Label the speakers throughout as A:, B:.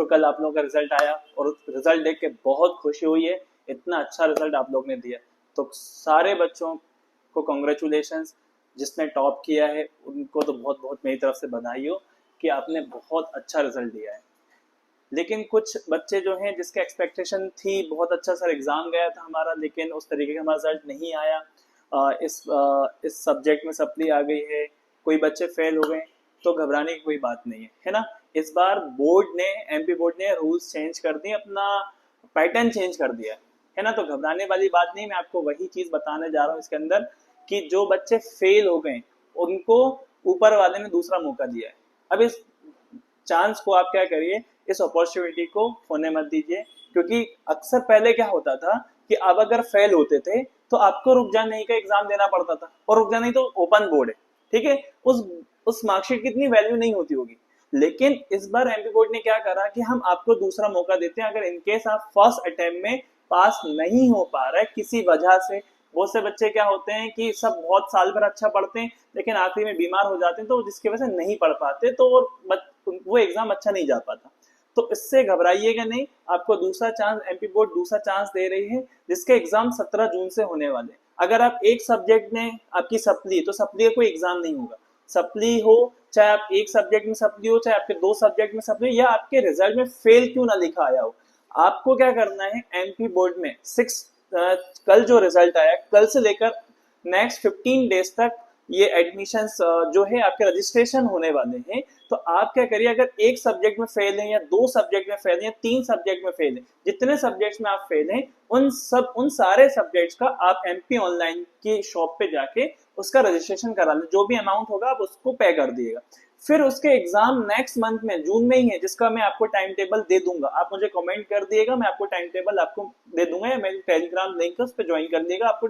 A: तो कल आप लोगों का रिजल्ट आया और रिजल्ट देख के बहुत खुशी हुई है, इतना अच्छा रिजल्ट आप लोग ने दिया। तो सारे बच्चों को कॉन्ग्रेचुलेशंस, जिसने टॉप किया है उनको तो बहुत बहुत मेरी तरफ से बधाई हो कि आपने बहुत अच्छा रिजल्ट दिया है। लेकिन कुछ बच्चे जो हैं जिसके एक्सपेक्टेशन थी, बहुत अच्छा सर एग्ज़ाम गया था हमारा लेकिन उस तरीके का हमारा रिजल्ट नहीं आया, इस सब्जेक्ट में सप्ली आ गई है, कोई बच्चे फेल हो गए, तो घबराने की कोई बात नहीं है ना। इस बार बोर्ड ने, एमपी बोर्ड ने रूल्स चेंज कर दिए, अपना पैटर्न चेंज कर दिया है ना। तो घबराने वाली बात नहीं, मैं आपको वही चीज़ बताने जा रहा हूँ इसके अंदर कि जो बच्चे फेल हो गए उनको ऊपर वाले ने दूसरा मौका दिया है। अब इस चांस को आप क्या करिए, इस अपॉर्चुनिटी को खोने मत दीजिए, क्योंकि अक्सर पहले क्या होता था कि अब अगर फेल होते थे तो आपको रुक जा नहीं का एग्जाम देना पड़ता था, और रुक जा नहीं तो ओपन बोर्ड है, ठीक है, उस मार्कशीट की इतनी वैल्यू नहीं होती होगी। लेकिन इस बार एमपी बोर्ड ने क्या करा कि हम आपको दूसरा मौका देते हैं, अगर इनकेस आप फर्स्ट अटेम्प्ट में पास नहीं हो पा रहे किसी वजह से। बहुत से बच्चे क्या होते हैं कि सब बहुत साल भर अच्छा पढ़ते हैं लेकिन आखिरी में बीमार हो जाते हैं, तो जिसकी वजह से नहीं पढ़ पाते, तो वो एग्जाम अच्छा नहीं जा पाता। तो इससे घबराइएगा नहीं, आपको दूसरा चांस, एमपी बोर्ड दूसरा चांस दे रही है, जिसके एग्जाम 17 जून से होने वाले। अगर आप एक सब्जेक्ट में आपकी सप्ली, तो सप्ली का कोई एग्जाम नहीं होगा। सप्ली हो, चाहे आप एक सब्जेक्ट में सप्ली हो, चाहे आपके 2 सब्जेक्ट में सप्ली हो, या आपके रिजल्ट में फेल क्यों ना लिखा आया हो, आपको क्या करना है, एमपी बोर्ड में कल जो रिजल्ट आया, कल से लेकर नेक्स्ट 15 डेज तक ये एडमिशंस जो है आपके रजिस्ट्रेशन होने वाले हैं। तो आप क्या करिए, अगर एक सब्जेक्ट में फेल हैं या 2 सब्जेक्ट में फेल हैं या 3 सब्जेक्ट में फेल हैं, जितने सब्जेक्ट्स में आप फेल हैं उन सारे सब्जेक्ट्स का आप एमपी ऑनलाइन की शॉप पे जाके उसका रजिस्ट्रेशन करा लें। जो भी अमाउंट होगा आप उसको पे कर दिएगा। फिर उसके एग्जाम नेक्स्ट मंथ में जून में ही है, जिसका मैं आपको टाइम टेबल दे दूंगा। आप मुझे कमेंट कर दिएगा, मैं आपको टाइम टेबल आपको दे दूंगा, या मेरी टेलीग्राम लिंक है उस पर ज्वाइन कर लिएगा, आपको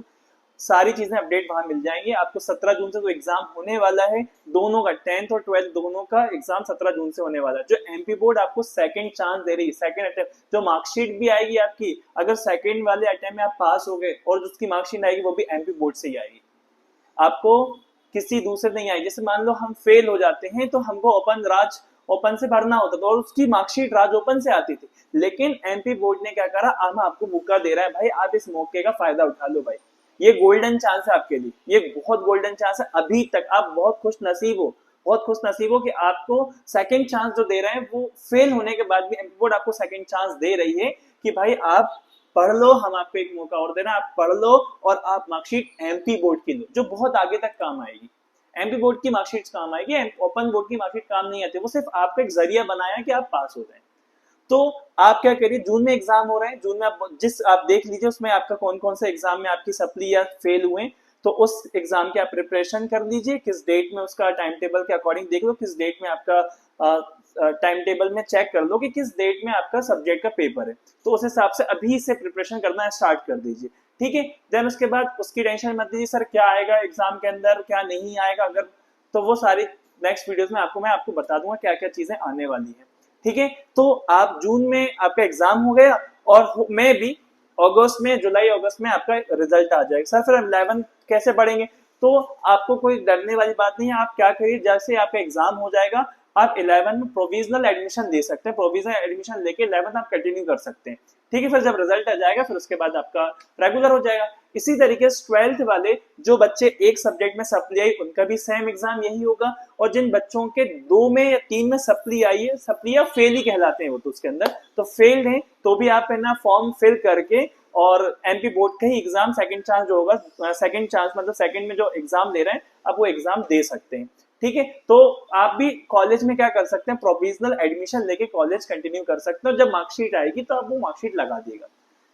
A: सारी चीजें अपडेट वहां मिल जाएंगी। आपको 17 जून से तो एग्जाम होने वाला है, दोनों का 10th और 12th दोनों का एग्जाम 17 जून से होने वाला है। जो एमपी बोर्ड आपको सेकंड चांस दे रही है, सेकंड अटेम्प्ट, जो मार्कशीट भी आएगी आपकी, अगर सेकंड वाले अटेम्प्ट में आप पास हो गए और जिसकी मार्कशीट आएगी वो भी एमपी बोर्ड से ही आएगी, आपको किसी दूसरे नहीं आएगी। जैसे मान लो हम फेल हो जाते हैं तो हमको ओपन से भरना होता था और उसकी मार्कशीट राज ओपन से आती थी, लेकिन एमपी बोर्ड ने क्या करा, हम आपको मौका दे रहा है भाई, आप इस मौके का फायदा उठा लो भाई, ये गोल्डन चांस है आपके लिए, ये बहुत गोल्डन चांस है। अभी तक आप बहुत खुश नसीब हो, बहुत खुश नसीब हो कि आपको सेकंड चांस जो दे रहे हैं, वो फेल होने के बाद भी एमपी बोर्ड आपको सेकंड चांस दे रही है कि भाई आप पढ़ लो, हम आपको एक मौका और दे रहे हैं, आप पढ़ लो और आप मार्कशीट एमपी बोर्ड की लो, जो बहुत आगे तक काम आएगी। एमपी बोर्ड की मार्कशीट काम आएगी, ओपन बोर्ड की मार्कशीट काम नहीं आती, वो सिर्फ आपका एक जरिया बनाया कि आप पास हो जाए। तो आप क्या करिए, जून में एग्जाम हो रहे हैं, जून में आप देख लीजिए उसमें आपका कौन कौन से एग्जाम में आपकी सप्ली या फेल हुए, तो उस एग्जाम की आप प्रिपरेशन कर लीजिए, किस डेट में उसका टाइम टेबल के अकॉर्डिंग देख लो, किस डेट में आपका टाइम टेबल में चेक कर लो कि किस डेट में आपका सब्जेक्ट का पेपर है, तो उस हिसाब से अभी से प्रिपरेशन करना स्टार्ट कर दीजिए, ठीक है। देन उसके बाद उसकी टेंशन मत लीजिए सर क्या आएगा एग्जाम के अंदर, क्या नहीं आएगा, अगर तो वो सारी नेक्स्ट वीडियोस में मैं आपको बता दूंगा क्या क्या चीजें आने वाली है, ठीक है। तो आप जून में आपका एग्जाम हो गया और मैं भी अगस्त में, जुलाई अगस्त में आपका रिजल्ट आ जाएगा। सर फिर 11 कैसे पढ़ेंगे, तो आपको कोई डरने वाली बात नहीं है। आप क्या करिए, जैसे आपका एग्जाम हो जाएगा आप 11 में प्रोविजनल एडमिशन ले सकते हैं, प्रोविजनल एडमिशन लेके 11 आप कंटिन्यू कर सकते हैं, ठीक है। फिर जब रिजल्ट आ जाएगा फिर उसके बाद आपका रेगुलर हो जाएगा। इसी तरीके से 12th वाले जो बच्चे एक सब्जेक्ट में सप्ली आई उनका भी सेम एग्जाम यही होगा, और जिन बच्चों के 2 में या 3 में सप्ली आई है, सप्ली या फेल ही कहलाते हैं वो, तो उसके अंदर तो फेल्ड हैं, तो भी आप है ना फॉर्म फिल करके और एमपी बोर्ड का ही एग्जाम सेकंड चांस जो होगा, सेकंड चांस मतलब सेकंड में जो एग्जाम दे रहे हैं आप वो एग्जाम दे सकते हैं, ठीक है। तो आप भी कॉलेज में क्या कर सकते हैं, प्रोविजनल एडमिशन लेके कॉलेज कंटिन्यू कर सकते हैं, और जब मार्कशीट आएगी तो आप वो मार्कशीट लगा दिएगा।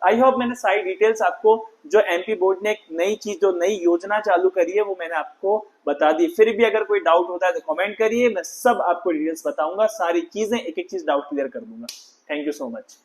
A: आई होप मैंने सारी डिटेल्स आपको, जो एमपी बोर्ड ने एक नई चीज, जो नई योजना चालू करी है वो मैंने आपको बता दी। फिर भी अगर कोई डाउट होता है तो कमेंट करिए, मैं सब आपको डिटेल्स बताऊंगा, सारी चीजें एक एक चीज डाउट क्लियर कर दूंगा। Thank you so much.